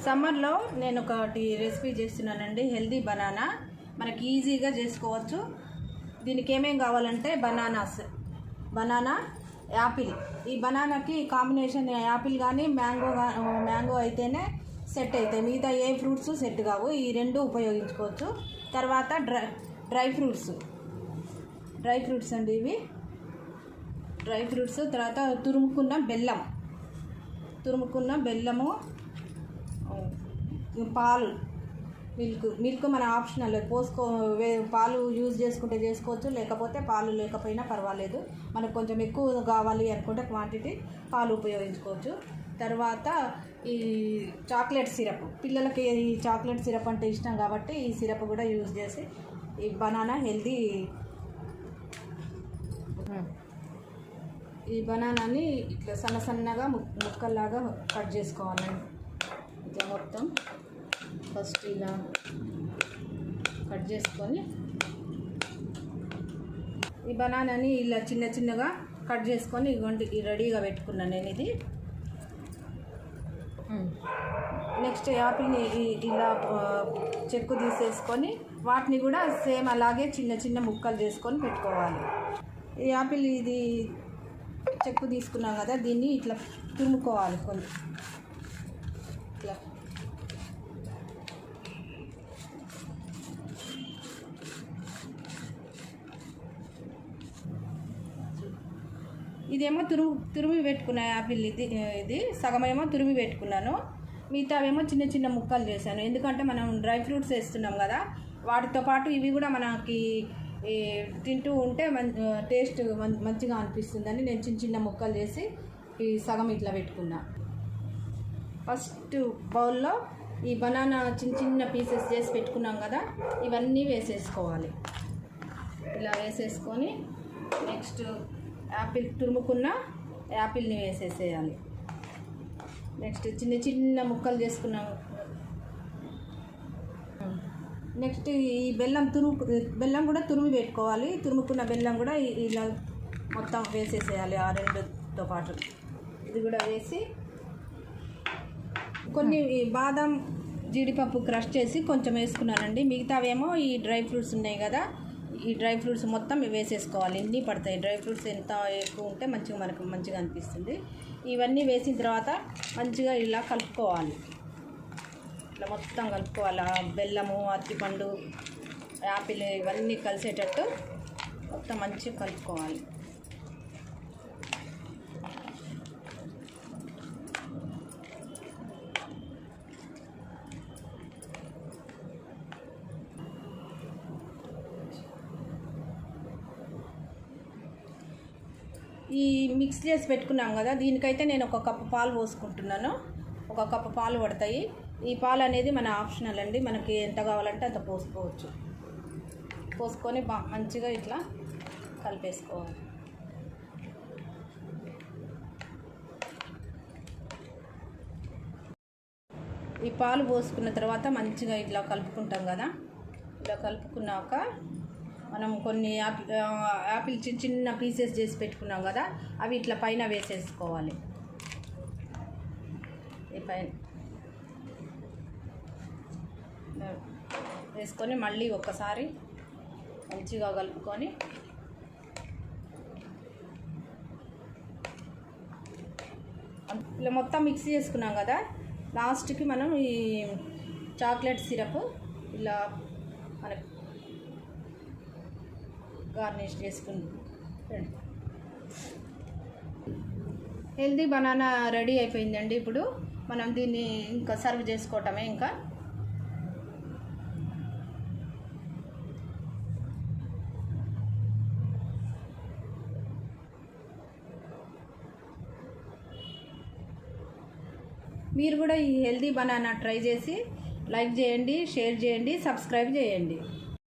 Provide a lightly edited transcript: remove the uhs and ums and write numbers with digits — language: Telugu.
సమ్మర్లో నేను ఒకటి రెసిపీ చేస్తున్నానండి, హెల్దీ బనానా. మనకి ఈజీగా చేసుకోవచ్చు. దీనికి ఏమేం కావాలంటే బనానా, యాపిల్. ఈ బనానాకి కాంబినేషన్ యాపిల్ కానీ మ్యాంగో అయితేనే సెట్ అవుతాయి. మిగతా ఏ ఫ్రూట్స్ సెట్ కావు. ఈ రెండు ఉపయోగించుకోవచ్చు. తర్వాత డ్రై ఫ్రూట్స్ అండి ఇవి. డ్రై ఫ్రూట్స్, తర్వాత తురుముకున్న బెల్లము, పాలు, మిల్క్ మన ఆప్షనల్. పాలు యూజ్ చేసుకుంటే చేసుకోవచ్చు, లేకపోతే పాలు లేకపోయినా పర్వాలేదు. మనకు కొంచెం ఎక్కువ కావాలి అనుకుంటే క్వాంటిటీ పాలు ఉపయోగించుకోవచ్చు. తర్వాత ఈ చాక్లెట్ సిరప్, పిల్లలకి ఈ చాక్లెట్ సిరప్ అంటే ఇష్టం కాబట్టి ఈ సిరప్ కూడా యూజ్ చేసి ఈ బనానా హెల్దీ. ఈ బనానాని ఇట్లా సన్నగా ముక్కల్లాగా కట్ చేసుకోవాలండి. ఇట్లా మొత్తం ఫస్ట్ ఇలా కట్ చేసుకొని ఈ బనానాని ఇలా చిన్నగా కట్ చేసుకొని ఇవ్వండి రెడీగా పెట్టుకున్నాను నేను. ఇది నెక్స్ట్ యాపిల్ని ఇలా చెక్కు తీసేసుకొని వాటిని కూడా సేమ్ అలాగే చిన్న ముక్కలు చేసుకొని పెట్టుకోవాలి. ఈ యాపిల్ ఇది చెక్కు తీసుకున్నాం కదా, దీన్ని ఇట్లా తురుముకోవాలి కొంచెం. ఇట్లా ఇదేమో తురిమి పెట్టుకున్న యాపిల్. ఇది సగమేమో తురిమి పెట్టుకున్నాను, మిగతావేమో చిన్న ముక్కలు చేశాను. ఎందుకంటే మనం డ్రై ఫ్రూట్స్ వేస్తున్నాం కదా, వాటితో పాటు ఇవి కూడా మనకి తింటూ ఉంటే టేస్ట్ మంచిగా అనిపిస్తుందని నేను చిన్న ముక్కలు చేసి ఈ సగం ఇట్లా పెట్టుకున్నా. ఫస్ట్ బౌల్లో ఈ బనానా చిన్న పీసెస్ చేసి పెట్టుకున్నాం కదా, ఇవన్నీ వేసేసుకోవాలి. ఇలా వేసేసుకొని నెక్స్ట్ తురుముకున్న యాపిల్ని వేసేసేయాలి. నెక్స్ట్ చిన్న ముక్కలు చేసుకున్నాము. నెక్స్ట్ ఈ బెల్లం కూడా తురిమి పెట్టుకోవాలి. తురుముకున్న బెల్లం కూడా ఇలా మొత్తం వేసేసేయాలి. ఆ రెండుతో పాటు ఇది కూడా వేసి కొన్ని బాదం, జీడిపప్పు క్రష్ చేసి కొంచెం వేసుకున్నానండి. మిగతావేమో ఈ డ్రై ఫ్రూట్స్ ఉన్నాయి కదా, ఈ డ్రై ఫ్రూట్స్ మొత్తం వేసేసుకోవాలి. ఇన్ని పడతాయి. డ్రై ఫ్రూట్స్ ఎంత ఎక్కువ ఉంటే మనకు మంచిగా అనిపిస్తుంది. ఇవన్నీ వేసిన తర్వాత మంచిగా ఇలా కలుపుకోవాలి. ఇట్లా మొత్తం కలుపుకోవాలి. బెల్లము, అరటిపండు, యాపిల్ ఇవన్నీ కలిసేటట్టు మొత్తం మంచిగా కలుపుకోవాలి. ఈ మిక్స్ చేసి పెట్టుకున్నాం కదా, దీనికైతే నేను 1 కప్పు పాలు పోసుకుంటున్నాను. 1 కప్పు పాలు పడతాయి. ఈ పాలు అనేది మన ఆప్షనల్ అండి, మనకి ఎంత కావాలంటే అంత పోసుకోవచ్చు. పోసుకొని మంచిగా ఇట్లా కలిపేసుకోవాలి. ఈ పాలు పోసుకున్న తర్వాత మంచిగా ఇట్లా కలుపుకుంటాం కదా. ఇలా కలుపుకున్నాక మనం కొన్ని యాపిల్ చిన్న పీసెస్ చేసి పెట్టుకున్నాం కదా, అవి ఇట్లా పైన వేసేసుకోవాలి. ఈ పైన వేసుకొని మళ్ళీ ఒకసారి మంచిగా కలుపుకొని ఇలా మొత్తం మిక్స్ చేసుకున్నాం కదా, లాస్ట్కి మనం ఈ చాక్లెట్ సిరప్ ఇలా మనకు గార్నిష్ చేసుకుని హెల్దీ బనానా రెడీ అయిపోయిందండి. ఇప్పుడు మనం దీన్ని ఇంకా సర్వ్ చేసుకోవటమే. ఇంకా మీరు కూడా ఈ హెల్దీ బనానా ట్రై చేసి లైక్ చేయండి, షేర్ చేయండి, సబ్స్క్రైబ్ చేయండి.